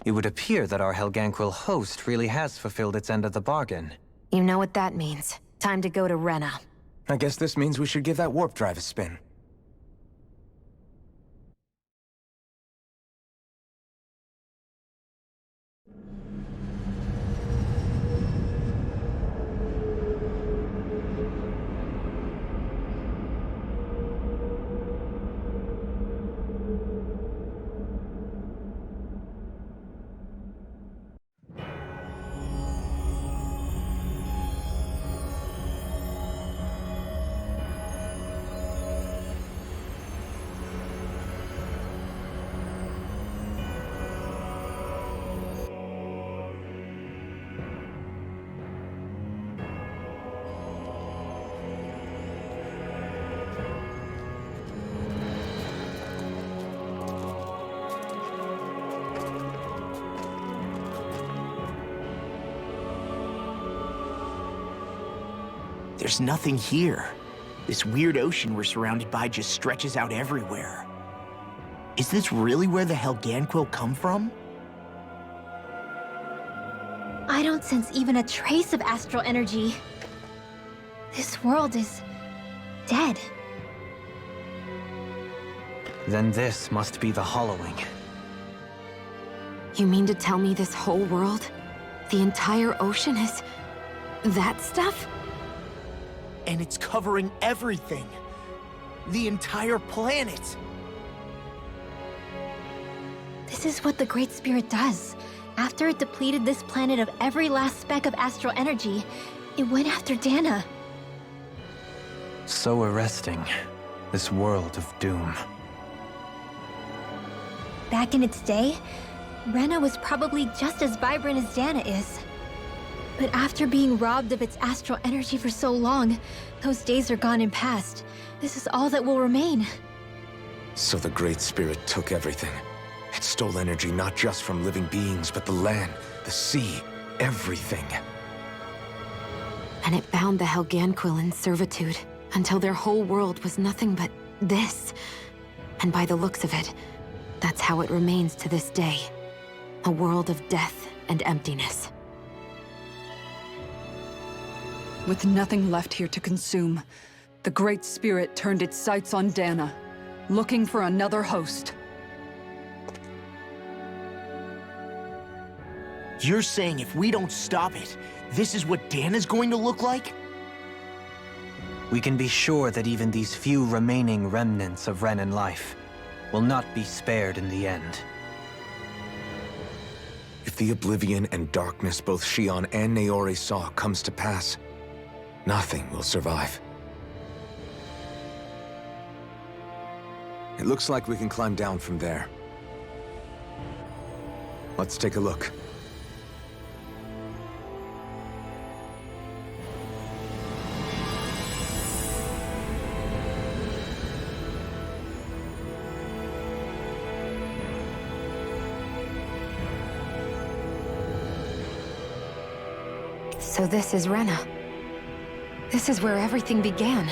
It would appear that our Helganquil host really has fulfilled its end of the bargain. You know what that means. Time to go to Rena. I guess this means we should give that warp drive a spin. There's nothing here. This weird ocean we're surrounded by just stretches out everywhere. Is this really where the Helganquil come from? I don't sense even a trace of astral energy. This world is dead. Then this must be the hollowing. You mean to tell me this whole world, the entire ocean is that stuff? And it's covering everything. The entire planet. This is what the Great Spirit does. After it depleted this planet of every last speck of astral energy, it went after Dahna. So arresting. This world of doom. Back in its day, Rena was probably just as vibrant as Dahna is. But after being robbed of its astral energy for so long, those days are gone and past. This is all that will remain. So the Great Spirit took everything. It stole energy not just from living beings, but the land, the sea, everything. And it bound the Helganquil in servitude, until their whole world was nothing but this. And by the looks of it, that's how it remains to this day. A world of death and emptiness. With nothing left here to consume, the Great Spirit turned its sights on Dahna, looking for another host. You're saying if we don't stop it, this is what Dahna's going to look like? We can be sure that even these few remaining remnants of Renan life will not be spared in the end. If the oblivion and darkness both Shion and Naori saw comes to pass, nothing will survive. It looks like we can climb down from there. Let's take a look. So this is Rena. This is where everything began.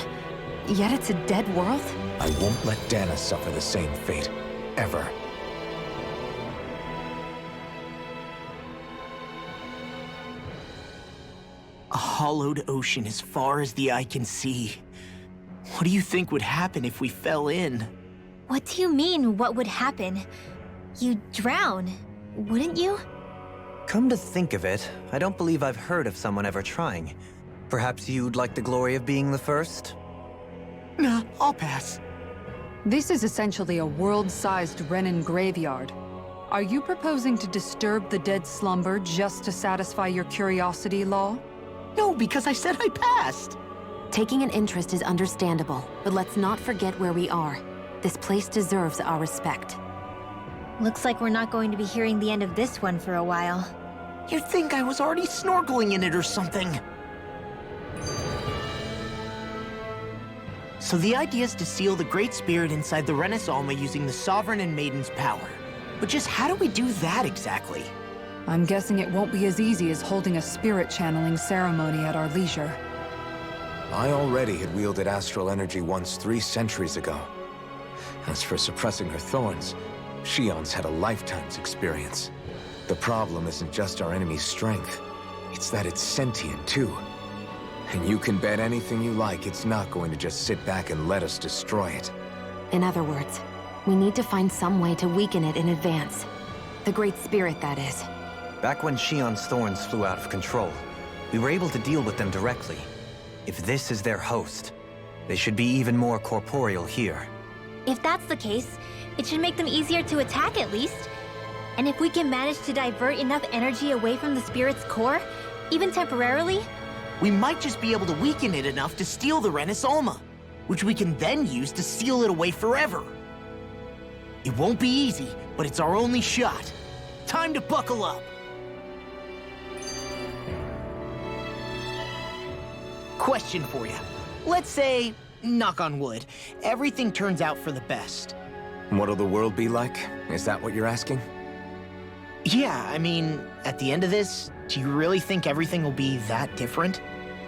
Yet it's a dead world? I won't let Dahna suffer the same fate. Ever. A hollowed ocean as far as the eye can see. What do you think would happen if we fell in? What do you mean, what would happen? You'd drown, wouldn't you? Come to think of it, I don't believe I've heard of someone ever trying. Perhaps you'd like the glory of being the first? Nah, I'll pass. This is essentially a world-sized Renan graveyard. Are you proposing to disturb the dead slumber just to satisfy your curiosity, Law? No, because I said I passed. Taking an interest is understandable, but let's not forget where we are. This place deserves our respect. Looks like we're not going to be hearing the end of this one for a while. You'd think I was already snorkeling in it or something. So the idea is to seal the Great Spirit inside the Renaissance using the Sovereign and Maiden's power. But just how do we do that exactly? I'm guessing it won't be as easy as holding a spirit channeling ceremony at our leisure. I already had wielded astral energy once 3 centuries ago. As for suppressing her thorns, Shion's had a lifetime's experience. The problem isn't just our enemy's strength. It's that it's sentient, too. And you can bet anything you like it's not going to just sit back and let us destroy it. In other words, we need to find some way to weaken it in advance. The Great Spirit, that is. Back when Shion's thorns flew out of control, we were able to deal with them directly. If this is their host, they should be even more corporeal here. If that's the case, it should make them easier to attack at least. And if we can manage to divert enough energy away from the spirit's core, even temporarily, We might just be able to weaken it enough to steal the Renis Alma, which we can then use to seal it away forever. It won't be easy, but it's our only shot. Time to buckle up. Question for you. Let's say, knock on wood, everything turns out for the best. What'll the world be like? Is that what you're asking? Yeah, I mean, at the end of this, do you really think everything will be that different?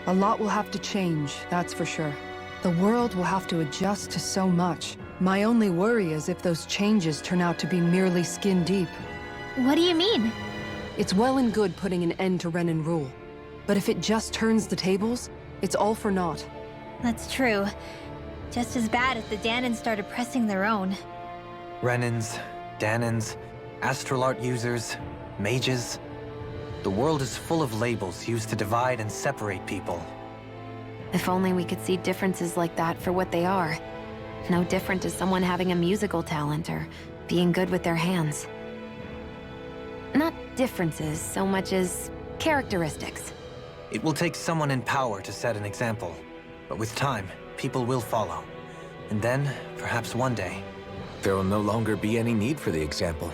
A lot will have to change, that's for sure. The world will have to adjust to so much. My only worry is if those changes turn out to be merely skin deep. what do you mean? It's well and good putting an end to Renin rule. But if it just turns the tables, it's all for naught. That's true. Just as bad if the Dahnans started pressing their own. Renins, Dahnans, astral art users, mages. The world is full of labels used to divide and separate people. If only we could see differences like that for what they are. No different to someone having a musical talent or being good with their hands. Not differences so much as characteristics. It will take someone in power to set an example. But with time, people will follow. And then, perhaps one day, There will no longer be any need for the example.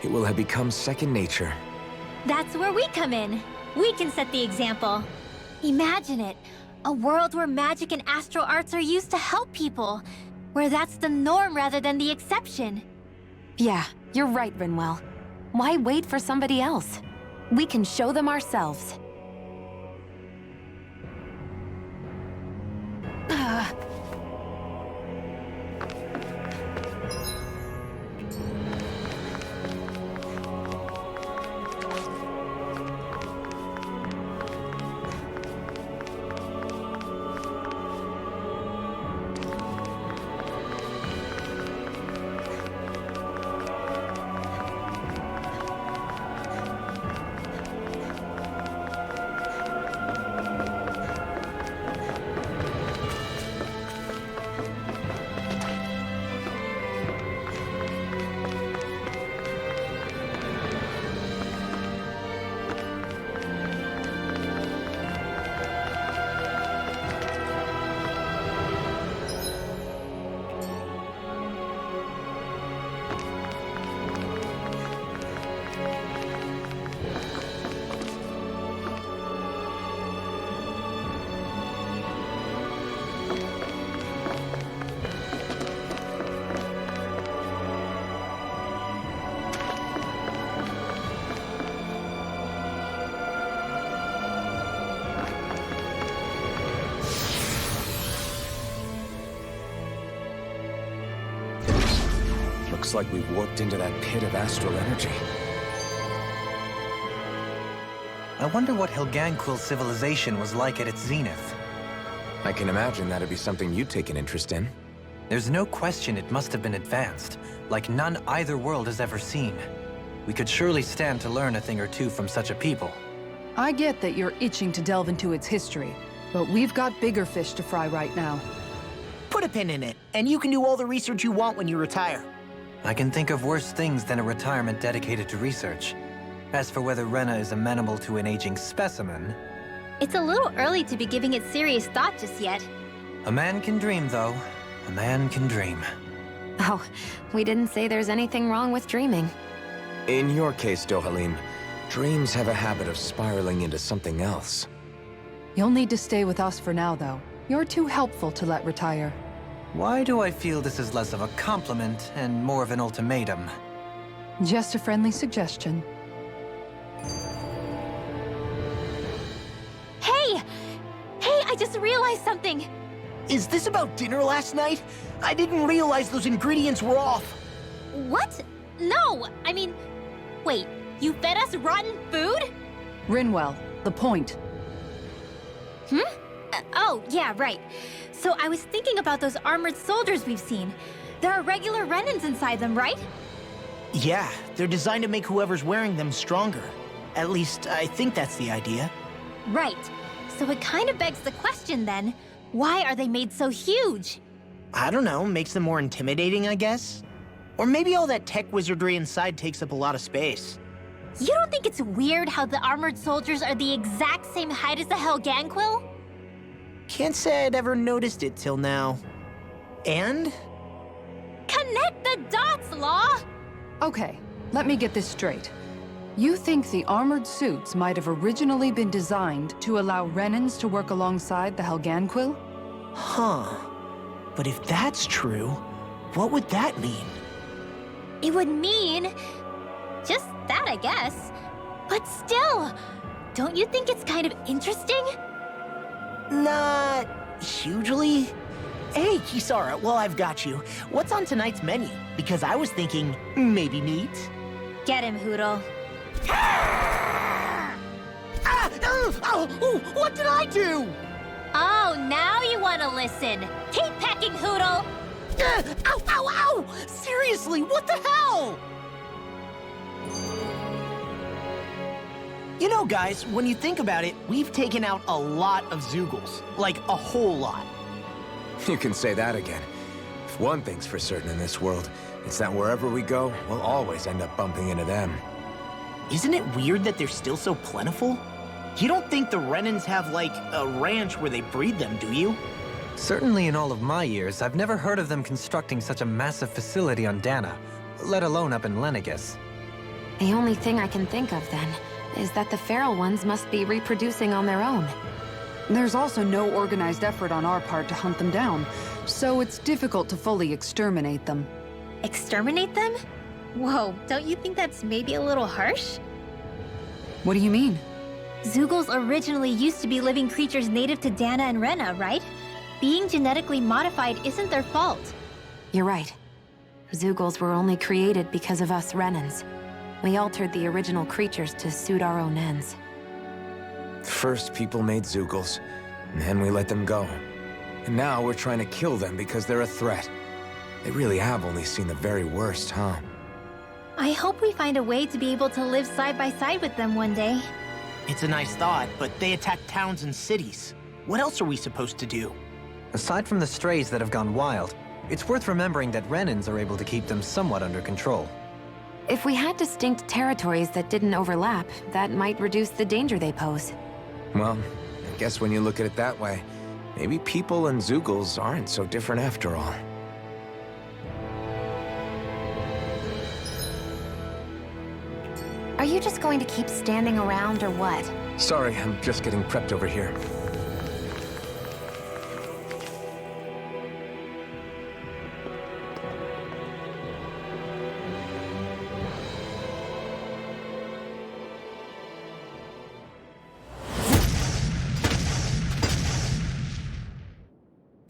It will have become second nature. That's where we come in. We can set the example. Imagine it. A world where magic and astral arts are used to help people. Where that's the norm rather than the exception. Yeah, you're right, Rinwell. Why wait for somebody else? We can show them ourselves. Looks like we've warped into that pit of astral energy. I wonder what Helganquil's civilization was like at its zenith. I can imagine that'd be something you'd take an interest in. There's no question it must have been advanced, like none either world has ever seen. We could surely stand to learn a thing or two from such a people. I get that you're itching to delve into its history, but we've got bigger fish to fry right now. Put a pin in it, and you can do all the research you want when you retire. I can think of worse things than a retirement dedicated to research. As for whether Rena is amenable to an aging specimen... It's a little early to be giving it serious thought just yet. A man can dream, though. A man can dream. Oh, we didn't say there's anything wrong with dreaming. In your case, Dohalim, dreams have a habit of spiraling into something else. You'll need to stay with us for now, though. You're too helpful to let retire. Why do I feel this is less of a compliment and more of an ultimatum? Just a friendly suggestion. Hey! Hey, I just realized something! Is this about dinner last night? I didn't realize those ingredients were off. What? No! I mean... Wait, You fed us rotten food? Rinwell, the point. Oh, yeah, right. So I was thinking about those armored soldiers we've seen. There are regular Renans inside them, right? Yeah, they're designed to make whoever's wearing them stronger. At least, I think that's the idea. Right. So it kind of begs the question then, why are they made so huge? I don't know, makes them more intimidating, I guess? Or maybe all that tech wizardry inside takes up a lot of space. You don't think it's weird how the armored soldiers are the exact same height as the Helganquil? Can't say I'd ever noticed it till now. And? Connect the dots, Law! Okay, let me get this straight. You think the armored suits might have originally been designed to allow Renans to work alongside the Helganquil? Huh. But if that's true, what would that mean? It would mean... just that, I guess. But still, don't you think it's kind of interesting? Not hugely. Hey, Kisara, well, I've got you. What's on tonight's menu? Because I was thinking, maybe meat. Get him, Hootle. What did I do? Oh, now you want to listen. Keep pecking, Hootle! Ow, ow, ow! Seriously, what the hell? You know, guys, when you think about it, we've taken out a lot of Zeugles. Like, a whole lot. You can say that again. If one thing's for certain in this world, it's that wherever we go, we'll always end up bumping into them. Isn't it weird that they're still so plentiful? You don't think the Renans have, like, a ranch where they breed them, do you? Certainly in all of my years, I've never heard of them constructing such a massive facility on Dahna, let alone up in Lenegus. The only thing I can think of, then, is that the feral ones must be reproducing on their own. There's also no organized effort on our part to hunt them down, so it's difficult to fully exterminate them. Exterminate them? Whoa, don't you think that's maybe a little harsh? What do you mean? Zeugles originally used to be living creatures native to Dahna and Rena, right? Being genetically modified isn't their fault. You're right. Zeugles were only created because of us Renans. We altered the original creatures to suit our own ends. First, people made Zeugles, and then we let them go. And now we're trying to kill them because they're a threat. They really have only seen the very worst, huh? I hope we find a way to be able to live side by side with them one day. It's a nice thought, but they attack towns and cities. What else are we supposed to do? Aside from the strays that have gone wild, it's worth remembering that Renans are able to keep them somewhat under control. If we had distinct territories that didn't overlap, that might reduce the danger they pose. Well, I guess when you look at it that way, maybe people and Zeugles aren't so different after all. Are you just going to keep standing around or what? Sorry, I'm just getting prepped over here.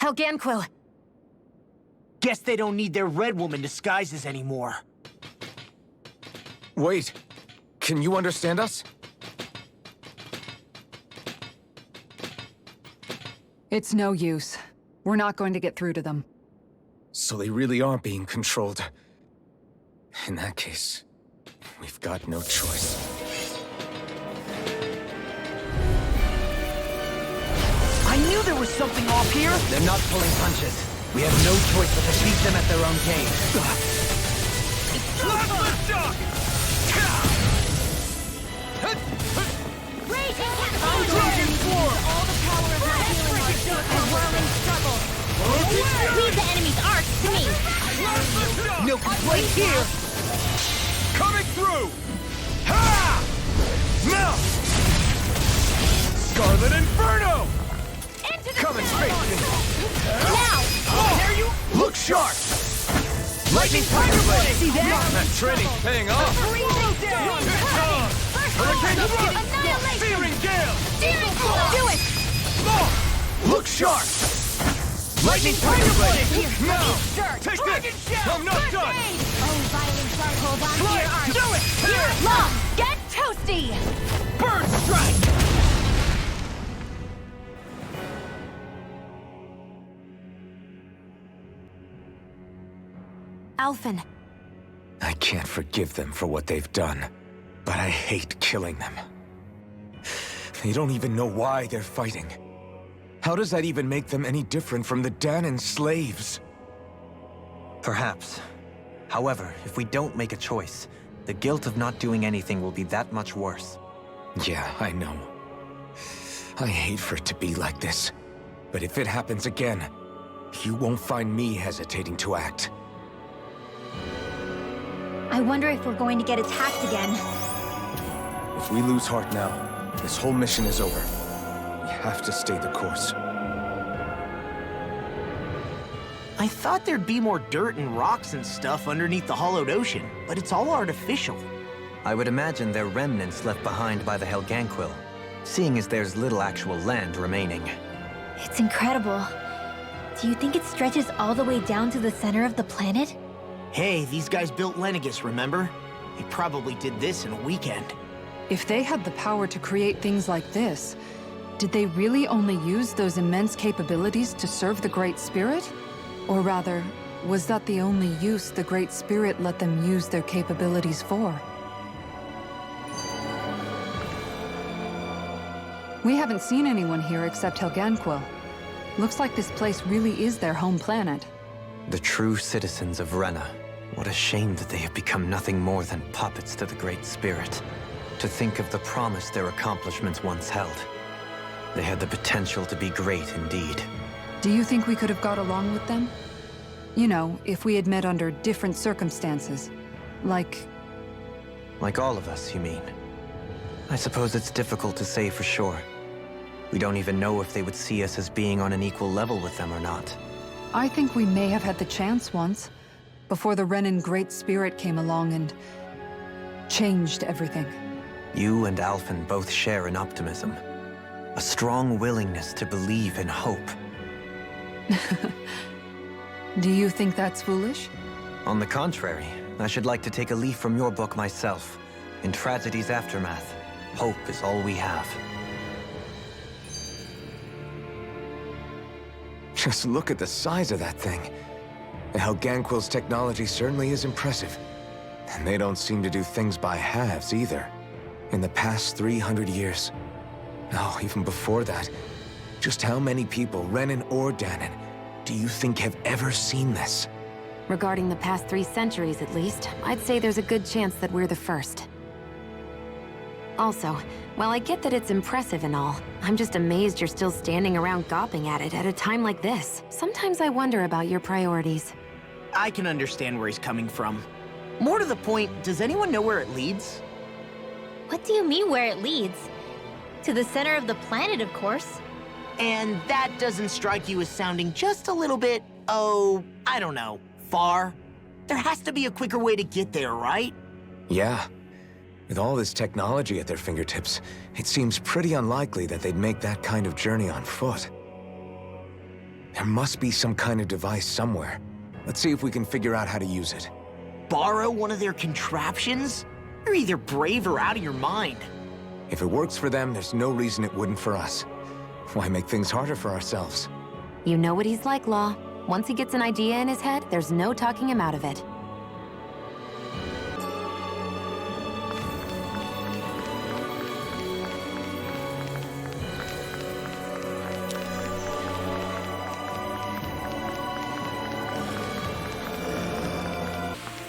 Helganquil! Guess they don't need their Red Woman disguises anymore. Wait, can you understand us? It's no use. We're not going to get through to them. So they really are being controlled. In that case, we've got no choice. I knew there was something off here! They're not pulling punches. We have no choice but to beat them at their own game. Raging all the power of our healing arts as we're in struggle. Leave the enemy's arcs to me. No complaint here! Coming through! Ha! Now! Scarlet Inferno! Into the Coming straight to me! now! There you... Look sharp! Lightning Tiger Blade! See that? That training's paying off! Hurricane Thrust! Annihilation! Searing Gale! Do it! Look sharp! Lightning Tiger Blade! Now! Jerk! Take Dragon this! Shell! I'm not done! Oh, violent dark, hold on to Fly! your arms! Do it! Here, long! Get toasty! Bird strike! Alphen, I can't forgive them for what they've done, but I hate killing them. They don't even know why they're fighting. How does that even make them any different from the Dahnan slaves? Perhaps. However, if we don't make a choice, the guilt of not doing anything will be that much worse. Yeah, I know. I hate for it to be like this. But if it happens again, you won't find me hesitating to act. I wonder if we're going to get attacked again. If we lose heart now, this whole mission is over. We have to stay the course. I thought there'd be more dirt and rocks and stuff underneath the hollowed ocean, but it's all artificial. I would imagine they're remnants left behind by the Helganquil, seeing as there's little actual land remaining. It's incredible. Do you think it stretches all the way down to the center of the planet? Hey, these guys built Lenegus, remember? They probably did this in a weekend. If they had the power to create things like this, did they really only use those immense capabilities to serve the Great Spirit? Or rather, was that the only use the Great Spirit let them use their capabilities for? We haven't seen anyone here except Helganquil. Looks like this place really is their home planet. The true citizens of Rena. What a shame that they have become nothing more than puppets to the Great Spirit. To think of the promise their accomplishments once held. They had the potential to be great indeed. Do you think we could have got along with them? You know, if we had met under different circumstances. Like all of us, you mean? I suppose it's difficult to say for sure. We don't even know if they would see us as being on an equal level with them or not. I think we may have had the chance once, before the Renan Great Spirit came along and changed everything. You and Alphen both share an optimism. A strong willingness to believe in hope. Do you think that's foolish? On the contrary, I should like to take a leaf from your book myself. In tragedy's aftermath, hope is all we have. Just look at the size of that thing. The Helganquil's technology certainly is impressive. And they don't seem to do things by halves either. In the past 300 years. No, even before that. Just how many people, Renan or Dahnan, do you think have ever seen this? regarding the past 3 centuries at least, I'd say there's a good chance that we're the first. Also, while I get that it's impressive and all, I'm just amazed you're still standing around gawping at it at a time like this. Sometimes I wonder about your priorities. I can understand where he's coming from. More to the point, does anyone know where it leads? What do you mean where it leads? To the center of the planet, of course. And that doesn't strike you as sounding just a little bit, oh, I don't know, far? There has to be a quicker way to get there, right? Yeah. With all this technology at their fingertips, it seems pretty unlikely that they'd make that kind of journey on foot. There must be some kind of device somewhere. Let's see if we can figure out how to use it. Borrow one of their contraptions? You're either brave or out of your mind. If it works for them, there's no reason it wouldn't for us. Why make things harder for ourselves? You know what he's like, Law. Once he gets an idea in his head, there's no talking him out of it.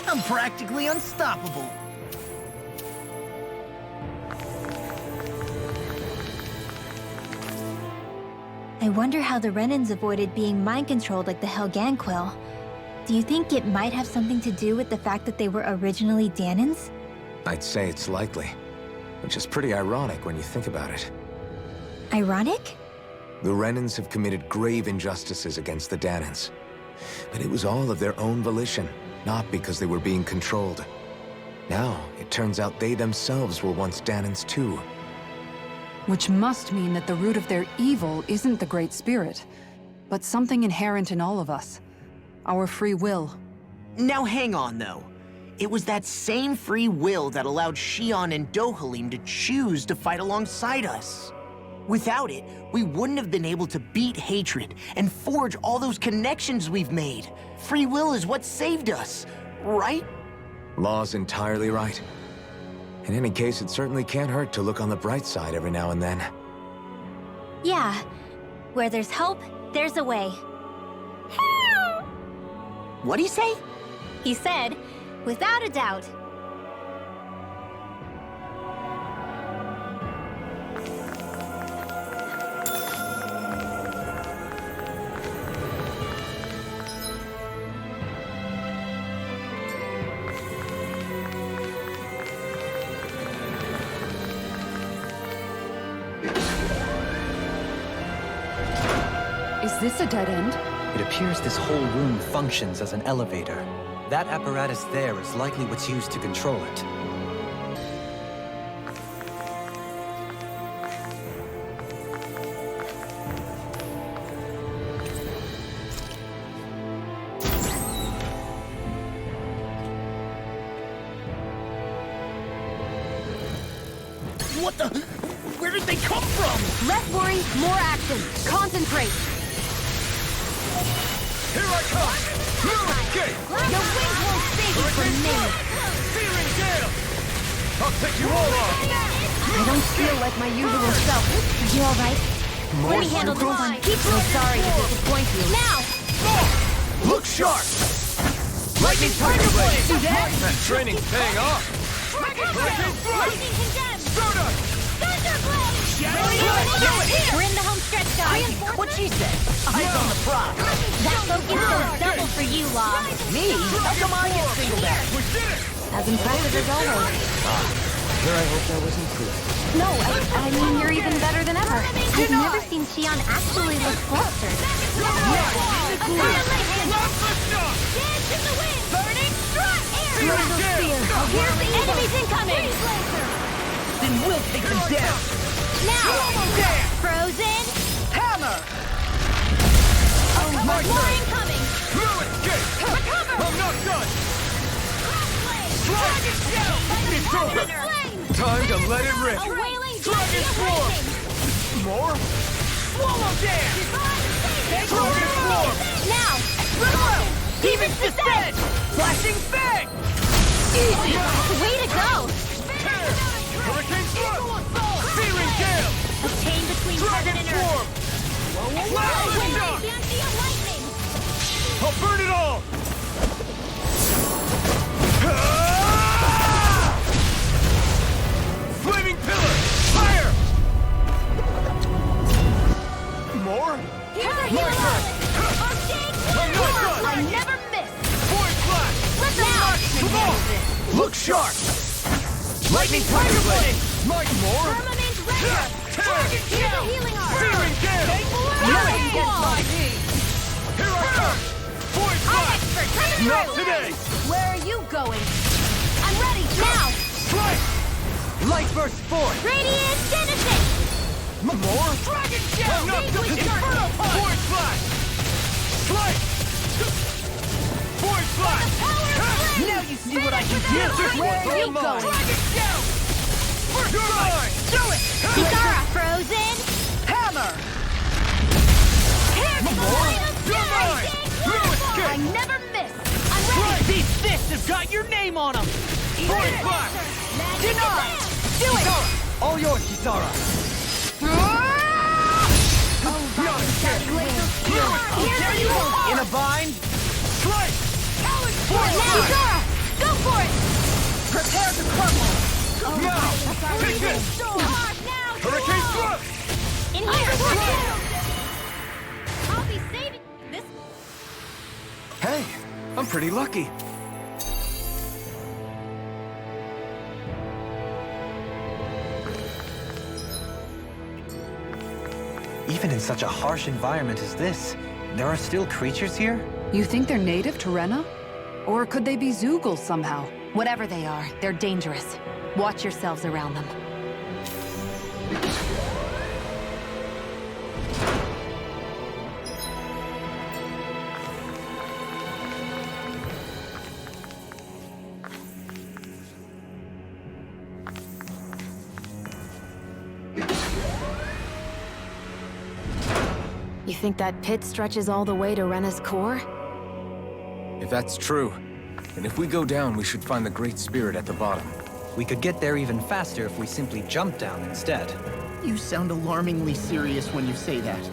I'm practically unstoppable. I wonder how the Renans avoided being mind-controlled like the Helganquil. Do you think it might have something to do with the fact that they were originally Dahnans? I'd say it's likely. Which is pretty ironic when you think about it. Ironic? The Renans have committed grave injustices against the Dahnans. But it was all of their own volition, not because they were being controlled. Now, it turns out they themselves were once Dahnans too. Which must mean that the root of their evil isn't the Great Spirit, but something inherent in all of us. Our free will. Now hang on, though. It was that same free will that allowed Xion and Dohalim to choose to fight alongside us. Without it, we wouldn't have been able to beat hatred and forge all those connections we've made. Free will is what saved us, right? Law's entirely right. In any case, it certainly can't hurt to look on the bright side every now and then. Yeah. Where there's hope, there's a way. What'd he say? He said, without a doubt. Is this a dead end? It appears this whole room functions as an elevator. That apparatus there is likely what's used to control it. What the? Where did they come from? Less worry, more action. Concentrate. Here I come! Escape! Your wings won't save you from me. Searing gale! I'll take you all on! I don't feel like my usual self. You all right? Let me handle this one. I'm sorry to disappoint you. Now! Look sharp! Lightning Tiger Blade! That training's paying off! Hurricane Thrust! Soda! We're in the home stretch, guys. What'd she say? Eyes on the prize. That focus goes double for you, Law. Me? How come I get singled out? We did it! As impressive as always. Here I hope that wasn't true. No, I mean, you're even better than ever. I've never seen Xion actually look flustered. Here's the enemies incoming! Then we'll take them down. Now! Frozen! Hammer! More incoming! Through escape! I'm not done! Dragon Shell! It's over! Time to let it rip! A wailing Dragon Swarm! More? Swallow Dance! Dragon Swarm! Now! Demon's Descent! Flashing Fang! Easy! Way to go! Hurricane Thrust! Searing Gale! A chain between heaven Dragon and earth. Swarm! Cloud Shock! Lightning! I'll burn it all! Flaming Pillar! Fire! More? Here's our My hero! turn! I'm not done! I never miss! Void Flash! Come on! Look sharp! Lightning Tiger Blade! Mike more? Firmament Render! Dragon Here's a healing arm! Searing Gale! Nothing gets my knee! Here I come! Void Flash! Not today! Where are you going? I'm ready! Now! Strike! Light burst forth! Radiant Genesis! More? Dragon Shell! I'm not done! Inferno Punch! Void Flash! Strike! Void Flash! Now you see what I can do! Where are you going? Dragon Shell! You're mine! Do it! Kisara Frozen! Hammer! Here's the light of You're mine! Through I escape! never miss! I'm ready! These fists have got your name on them! Void Flash! Deny! Do it! All yours, Kisara! Not again! Here you are! In a bind? Strike! Kisara! Go for it! Prepare to crumble! Now! Take this! Hurricane Thrust! In here! I'll be saving this. Hey, I'm pretty lucky. Even in such a harsh environment as this, there are still creatures here? You think they're native to Rena? Or could they be Zoogle somehow? Whatever they are, they're dangerous. Watch yourselves around them. You think that pit stretches all the way to Rena's core? If that's true, then if we go down, we should find the Great Spirit at the bottom. We could get there even faster if we simply jump down instead. You sound alarmingly serious when you say that.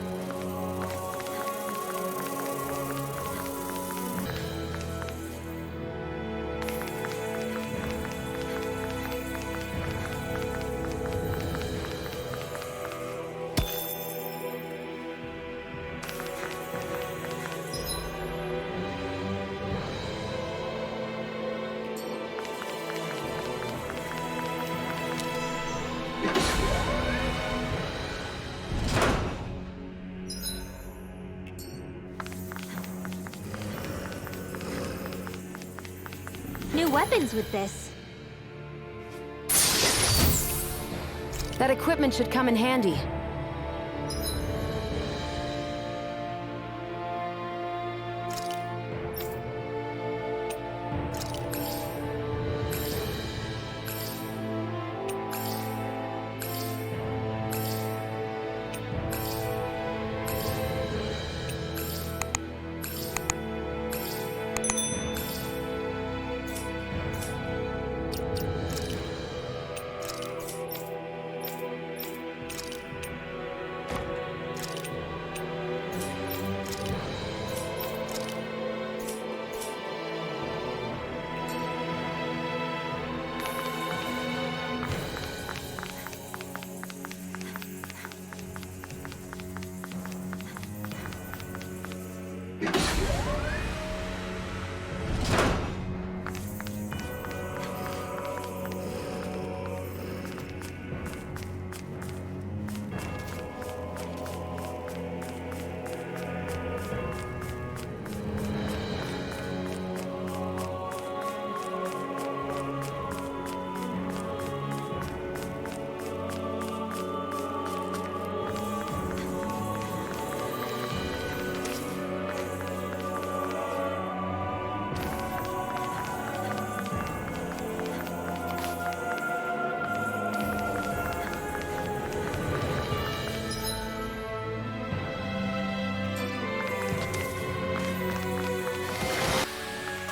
New weapons with this. That equipment should come in handy.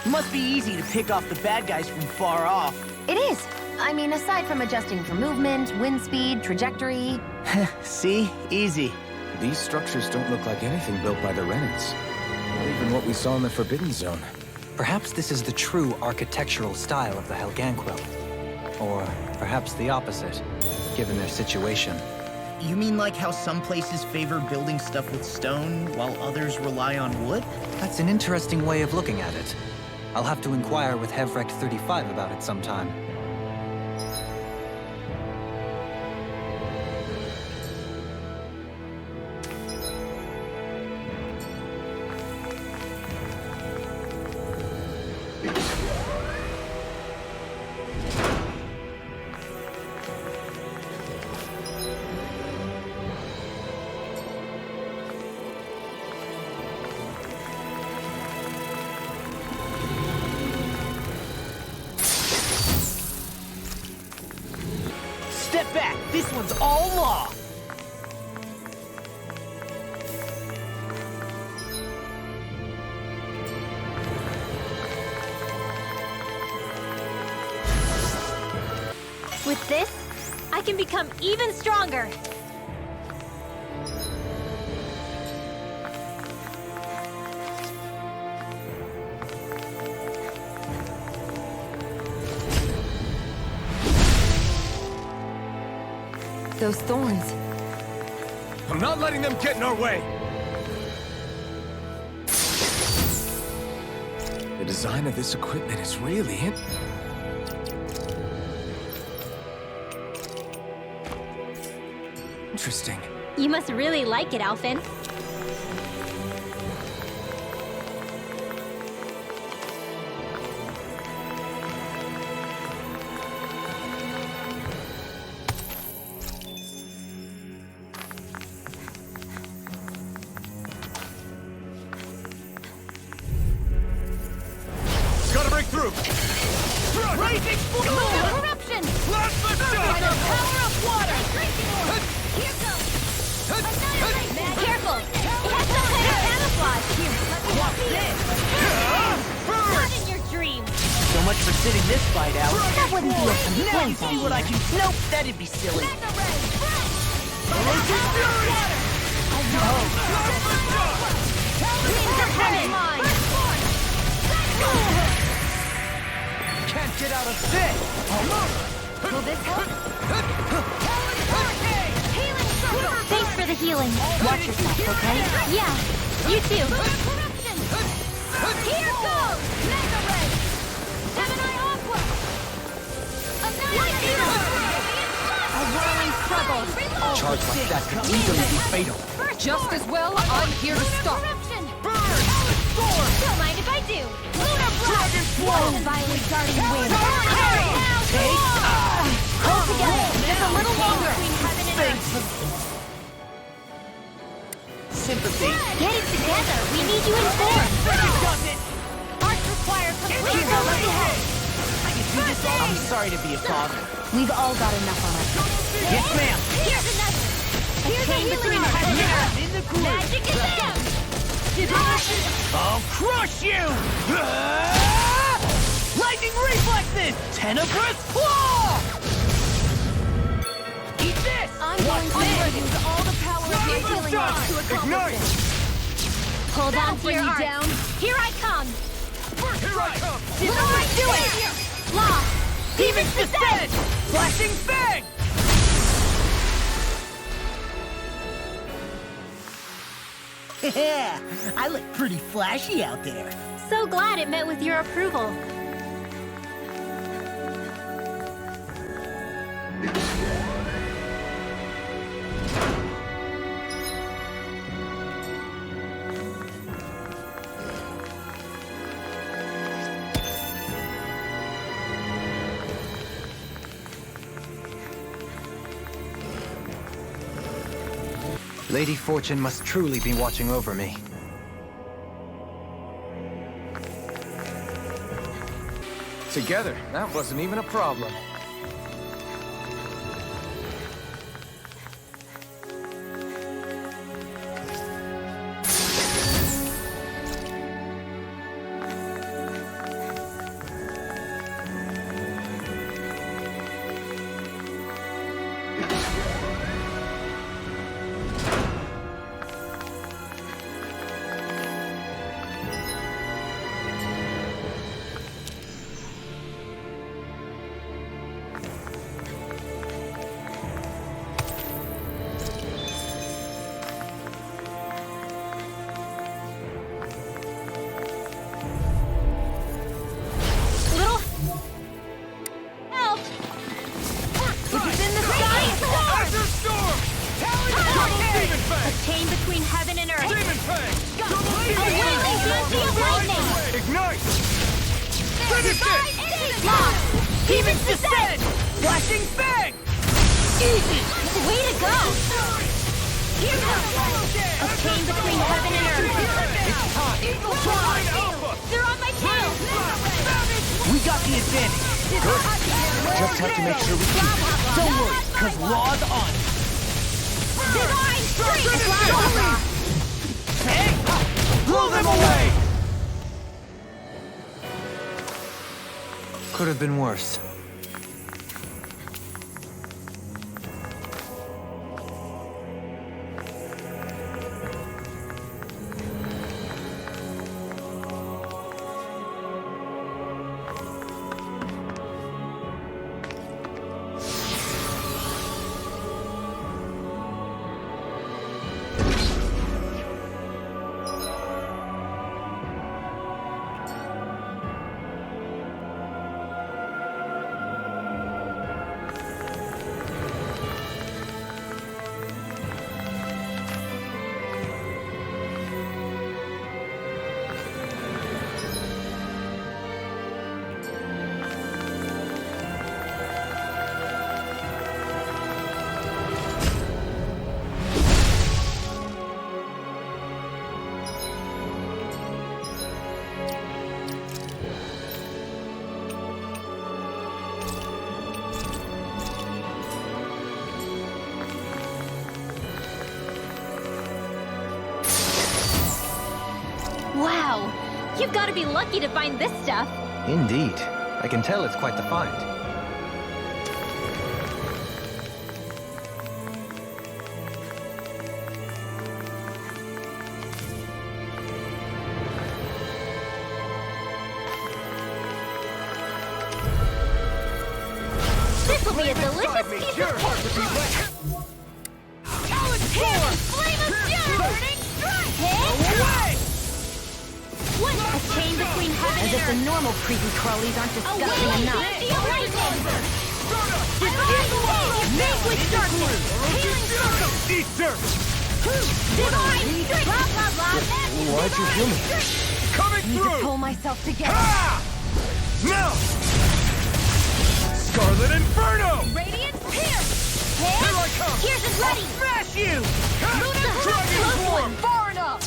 Must be easy to pick off the bad guys from far off. It is. I mean, aside from adjusting for movement, wind speed, trajectory... See? Easy. These structures don't look like anything built by the Renans. Not even what we saw in the Forbidden Zone. Perhaps this is the true architectural style of the Helganquil. Or perhaps the opposite, given their situation. You mean like how some places favor building stuff with stone, while others rely on wood? That's an interesting way of looking at it. I'll have to inquire with Hevrect 35 about it sometime. Step back! This one's all law! With this, I can become even stronger. Those thorns. I'm not letting them get in our way! The design of this equipment is really interesting. You must really like it, Alphen. Gotta break through! Rising fuel! Corruption! Power of water! Here goes! Annihilate! Careful! sitting this fight out. That wouldn't be a Now you complete see what I idea. can... Nope, that'd be silly. Can't get out of this! Will this help? Thanks for the healing. Watch yourself, okay? Yeah, you too. Here goes! Mega Ray! Gemini Aqua! A whirling struggle. Charge like that could easily be fatal. Just as well, I'm here to stop. Don't mind if I do. Lunar Dragon Flow! Violent guarding wind. Take... Hold together. Just a little longer. Sympathy. Get it together. We need you informed. Arts require complete help. I can do this all. I'm sorry to be a father. We've all got enough on us. Yes, ma'am. Here's another. Here's a between heaven and earth. In the group. Magic is out. I'll crush you! Lightning reflexes! Tenebrous claw! Eat this! I'm going to use all the power of your healing arts to accomplish this. Hold on to your arts. Down. Here I come. Here I come! What am I doing? Law. Demon's Descent! Flashing Fang! Yeah, I look pretty flashy out there. So glad it met with your approval. Lady Fortune must truly be watching over me. Together, that wasn't even a problem. Chain between heaven and earth. Demon Fang! A whirling fancy of lightning. Ignite! Finish it! Lost. Demon's Descent! Flashing Fang! Easy. Way to go. Here goes. A chain between heaven and earth. It's time! Blind Alpha! They're on my tail. We got the advantage. Good. Just have to make sure we keep it. Don't worry, cause Law's on it. Divine Streak. Hey! Blow them away! Could have been worse. Wow. You've got to be lucky to find this stuff. Indeed. I I can tell it's quite the find. This will be a delicious piece of cake! Flame of fury! Burning strike! Away! What? A chain between heaven and earth! As if the normal creepy crawlies aren't disgusting enough! Vanquish darkness! Healing circle! Eat dirt! Divine strength! Blah, blah, blah! Why'd you heal me? Coming I need to through! pull myself together. Ah! Now! Scarlet Inferno! Radiant pierce! Here I come! Here's his ready! Smash you! Lunar Dragon close form! one! Far enough!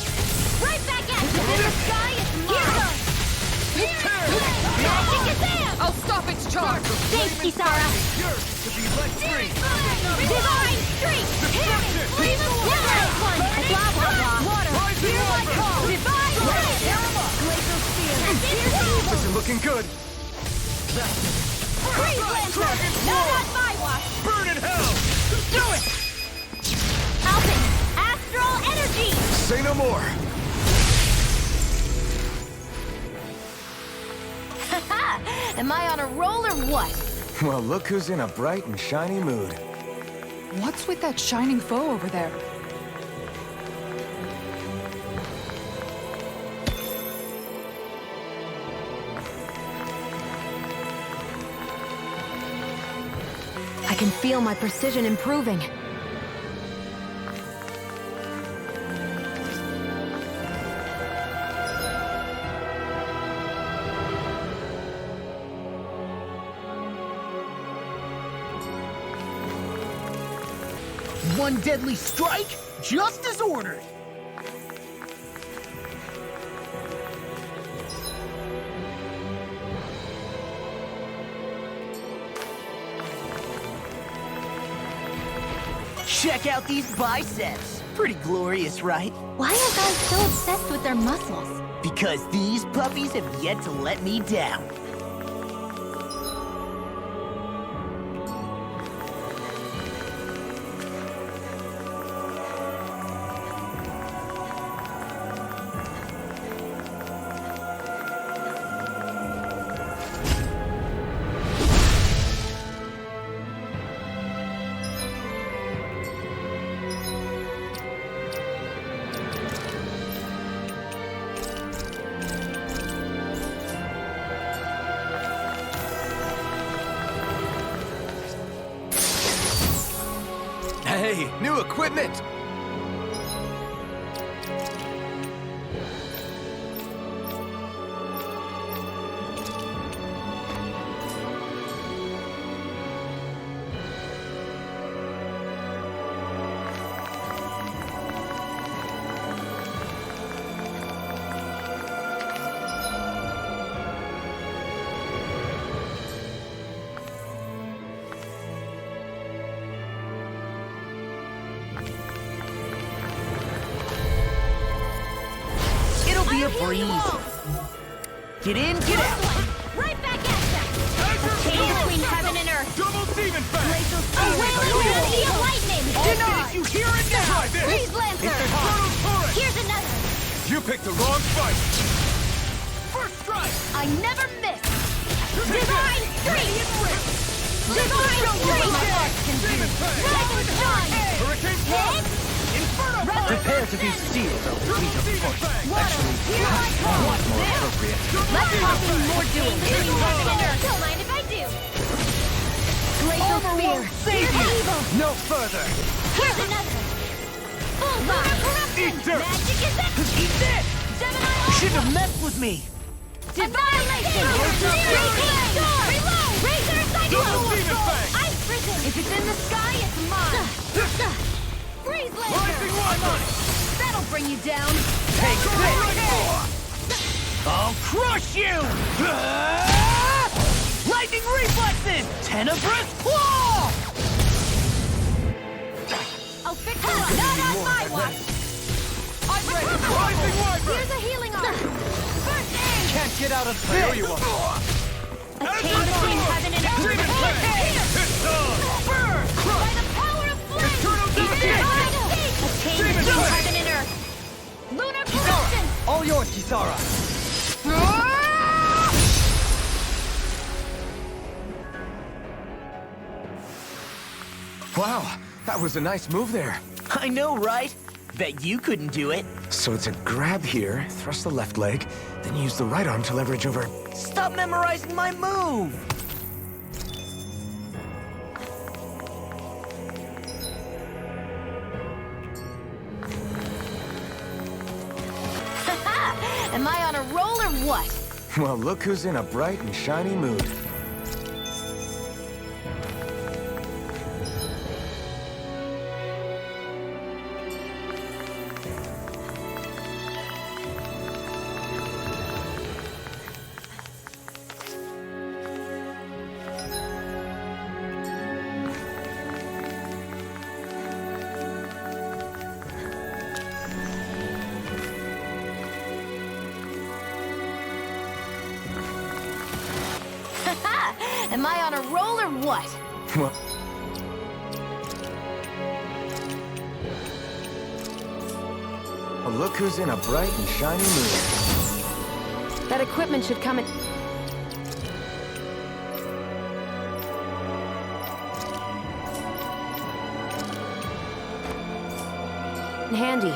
Right back at you! In the sky, it's mine! Magic Kazam! I'll stop its charge! Thanks, Kisara! Yours to be let free! Divine streak! Flame of fury! Blah, blah, blah! Water! Rising Here I water! come! Divine strength! Glacial spear! This is looking good. Freeze Lancer! Not on my watch! Burn in hell! Do it! Alpin! Astral energy! Say no more. Am I on a roll or what? Well, look who's in a bright and shiny mood. What's with that shining foe over there? I can feel my precision improving. One deadly strike, just as ordered. Check out these biceps. Pretty glorious, right? Why are guys so obsessed with their muscles? Because these puppies have yet to let me down. Hey, new equipment! Be a breeze. Get in, get out. Right back at ya! Chain between heaven and earth! Double demon fang! Glacial spear! A wailing energy of lightning! Denied! You hear it now! Try this! Freeze Lancer! Inferno turret! Here's another! You picked the wrong fight! First strike! I never miss! Divine streak! Divine streak! Demon fang! Rise and shine! Hurricane Fang! Inferno punch! Prepare to be sealed, O fleet of foot. Water! Here I come! Much more appropriate. Let's talk more doing! Between heaven and earth! Don't mind if I do! Glacial spear! Here's evil! No further! Here's another! Bullseye! Eat dirt! Magic is it! Eat this! Gemini You shouldn't have messed with me. Annihilation! Reload! Razor Double demon fang! I've risen! If it's in the sky, it's mine! Freeze Rising Lancer! water! That'll bring you down! Take this! I'll crush you! Lightning reflexes! Tenebrous claw! I'll fix you up! Not on my watch! I'm ready! Rising water! Here's a healing arm! First aid! Can't get out of There this! you are! A chain between heaven and earth. It's on! Burn! By the power of flame! Eternal A devastation! chain between heaven and earth. Lunar corruption! All yours, Kisara! Wow, that was a nice move there. I know, right? Bet you couldn't do it. So it's a grab here, thrust the left leg, then use the right arm to leverage over... Stop memorizing my move! Am I on a roll or what? Well, look who's in a bright and shiny mood. Am I on a roll or what? Well... Well, look who's in a bright and shiny mood. That equipment should come in... handy.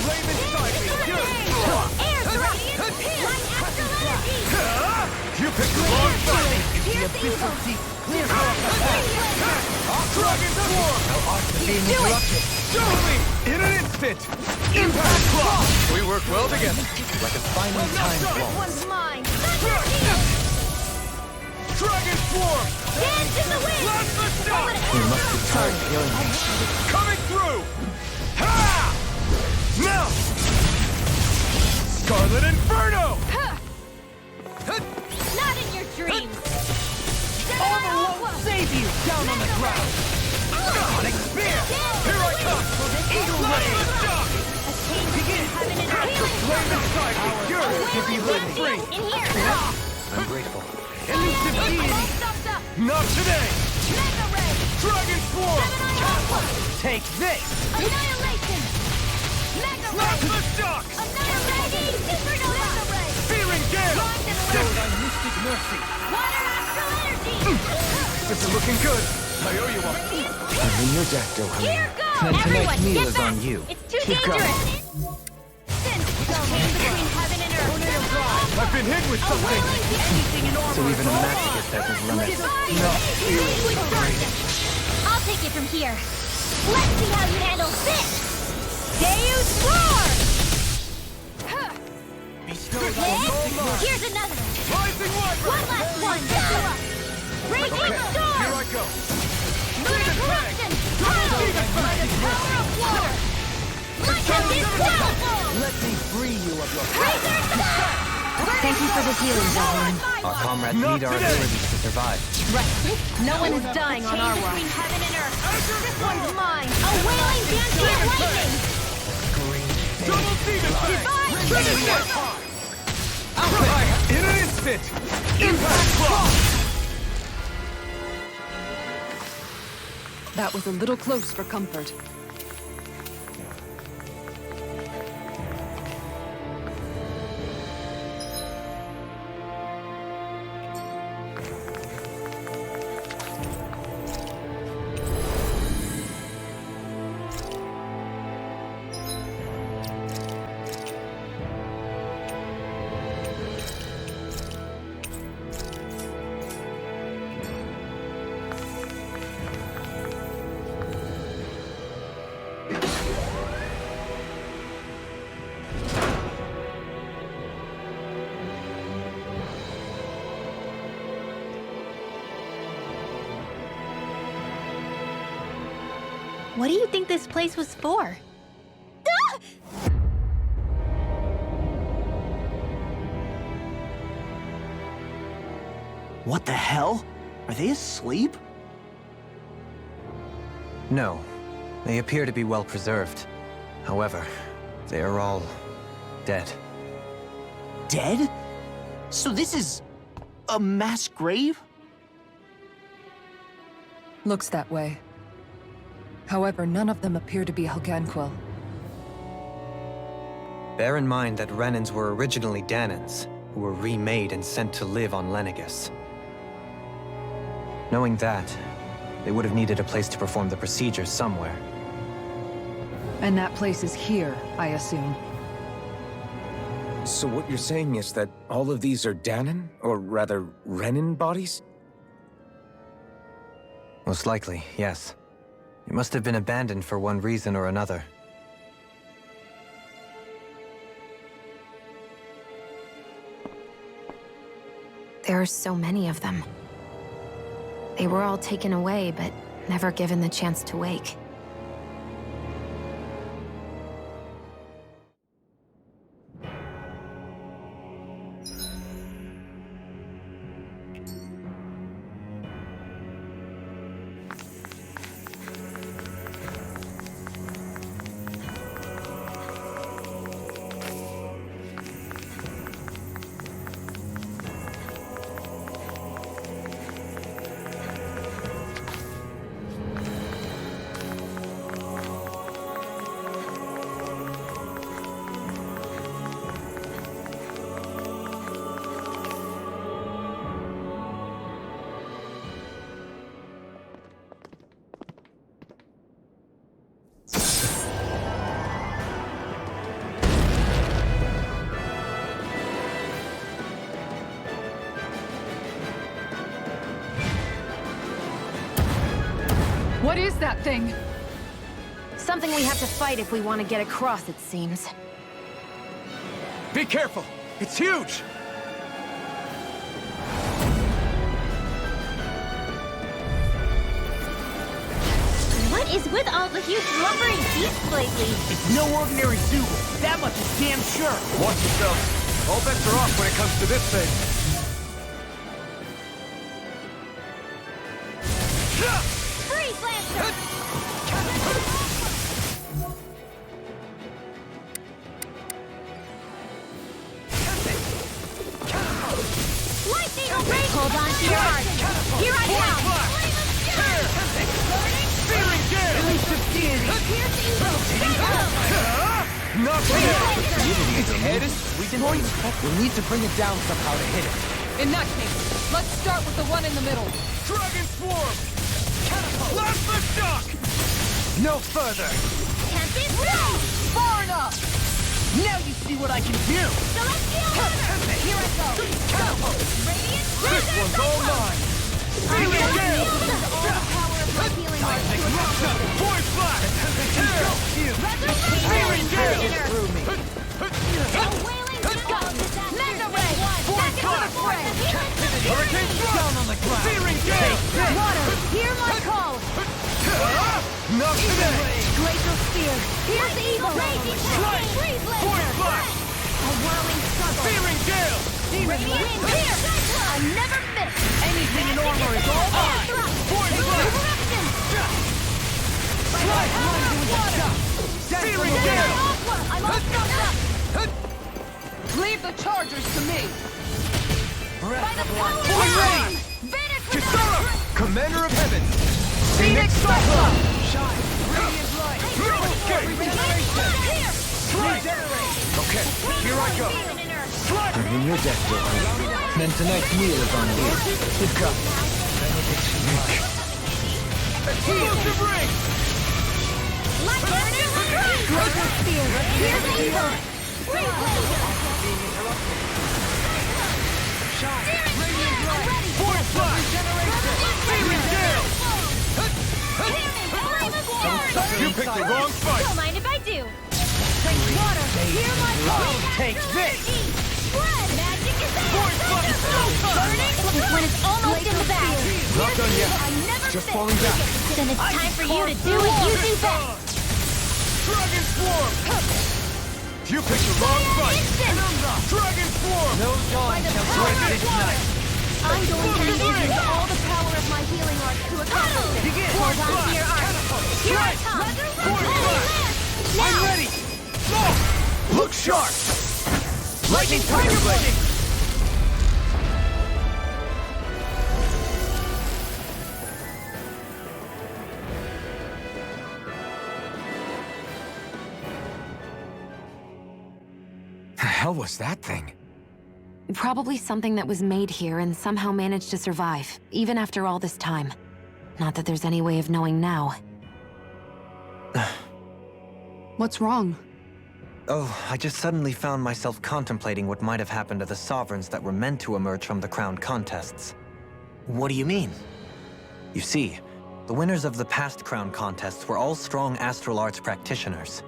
Flame inside me! Air thrust! One astral energy! You picked the wrong fight! Pierce the evil! Clear her up the path! Dragon Swarm! How art is being interrupted! Show me! In an instant! Impact Clock! We work well together, like a finely timed This ball. one's mine! Dragon Swarm! Dance in the wind! Blast the shock! You must be tired of healing me. Coming through! Ha! Now! Scarlet Inferno! Not in your dreams! Armor won't save you! Down on the ground! Sonic Spear! Here I come! Eagle Ray! Shock! Begin! The flame inside me! Yours to be lit free! In here! I'm grateful. Elusive deity! Not today! Mega Ray! Dragon Swarm! Take this! Annihilation! Mega Blast Ray! the shock! Annihilation! Supernova! Mega Ray! Searing Gale! Rise and Send roll! thy mystic mercy! Water astral energy! This is looking good! I owe you one! I'm in your deck, Dahna. Here goes! Then tonight's Everyone, meal get is back! on you. It's too Keep going. dangerous! Since been hit with something! So even a masochist has his limits. I'll take it from here. Let's see how you handle this! Deus Roar! Here's another one. Rising Wyvern! One last one. Raging Storm! Here I go! Lunar Corruption! By the power of water! Lighthouse is down! Let me free you of your Razor Star! Thank you for the healing, Valclynimus. Our comrades need our abilities to survive. Right. No one is dying on our Between watch. heaven and earth. This one's mine. A wailing Dantean lightning! Double demon fang! Divine Finish it! In an instant! Impact Frost! That was a little close for comfort. What do you think this place was for? What the hell? Are they asleep? No, they appear to be well preserved. However, they are all dead. Dead? So this is a mass grave? Looks that way. However, none of them appear to be Helganquil. Bear in mind that Renans were originally Dahnans, who were remade and sent to live on Lenegus. Knowing that, they would have needed a place to perform the procedures somewhere. And that place is here, I assume. So what you're saying is that all of these are Dahnan, or rather, Renan bodies? Most likely, yes. It must have been abandoned for one reason or another. There are so many of them. They were all taken away, but never given the chance to wake. What is that thing? Something we have to fight if we want to get across, it seems. Be careful! It's huge! What is with all the huge lumbering beasts lately? It's no ordinary zoo. That much is damn sure. Watch yourself. All bets are off when it comes to this thing. Freeze, Lancer! Lightning Rage! Hold on to your heart. Here I come! Searing gale! Release of deity. Not here! Its head is weakened. We'll need to bring it down somehow to hit it. In that case, let's start with the one in the middle. Dragon Swarm! Blast the shock! No further. Tempest Blade! Far enough! Now you see what I can do! Celestial Hammer! Here I go! Catapult! Radiant This one's all mine! Feeling gale! Power of my healing art to accomplish this. Void flash! Feeling gale! Through me. Wailing gust! Mega Ray! Back into the fray! Hurricane thrust! Down on the ground! Feeling gale! Water, hear my call! Not today! Glacial Spear! Here's the evil! Raging Strike! Freeze Void Laser! flash! A whirling struggle! Feeling gale! Radiant Here! I never miss! Anything in armor is all mine! Void flash! Eruption! Strike! Water! Feeling gale! Aqua! I'm all stuffed up! Leave the chargers to me! By the power of Void God! rain! Vanish Kisara! Commander of Heavens! Phoenix Cyclone! Shine! Radiant light! Okay! Here! Strike! Okay, here I go! Strike! I'm in your death, Dahna. Then tonight's meal is on you. You've got Explosive ring! Glacial Spear! Here's the evil! Freeze Laser! Void flash! Feeling gale! You picked the wrong fight! Don't mind if I do! Water, hear my call! Take this! Spread! Magic is there! Void flash! Burning? This one is almost in the bag! Not done yet. I never Just miss. falling back. Then it's time for you to do what you do best! Dragon Swarm! You picked the wrong fight! Instant! Dragon Swarm! No dawn shall break this night! I'm going to use all the power of my healing art to accomplish this! Begin! Hold on to your art! Here I come! I'm ready! Go! Look sharp! Lightning Tiger Blade! The hell was that thing? Probably something that was made here and somehow managed to survive, even after all this time. Not that there's any way of knowing now. What's wrong? Oh, I just suddenly found myself contemplating what might have happened to the sovereigns that were meant to emerge from the crown contests. What do you mean? You see, the winners of the past crown contests were all strong astral arts practitioners.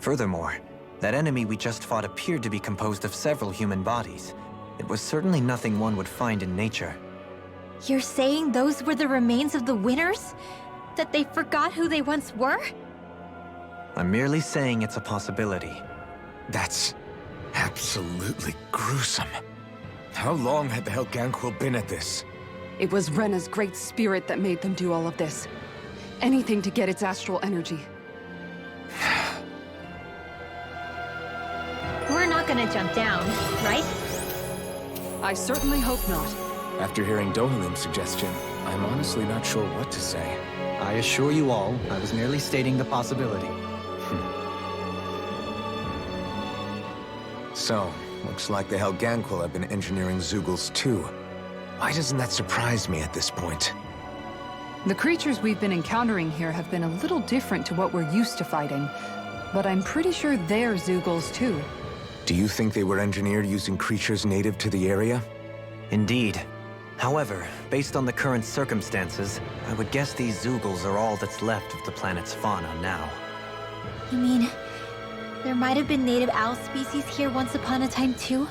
Furthermore, that enemy we just fought appeared to be composed of several human bodies. It was certainly nothing one would find in nature. You're saying those were the remains of the winners? That they forgot who they once were? I'm merely saying it's a possibility. That's absolutely gruesome. How long had the Helganquil been at this? It was Rena's great spirit that made them do all of this. Anything to get its astral energy. We're not gonna jump down, right? I certainly hope not. After hearing Dohalim's suggestion, I'm honestly not sure what to say. I assure you all, I was merely stating the possibility. So, looks like the Helganquil have been engineering Zeugles too. Why doesn't that surprise me at this point? The creatures we've been encountering here have been a little different to what we're used to fighting, but I'm pretty sure they're Zeugles too. Do you think they were engineered using creatures native to the area? Indeed. However, based on the current circumstances, I would guess these Zeugles are all that's left of the planet's fauna now. You mean, there might have been native owl species here once upon a time too?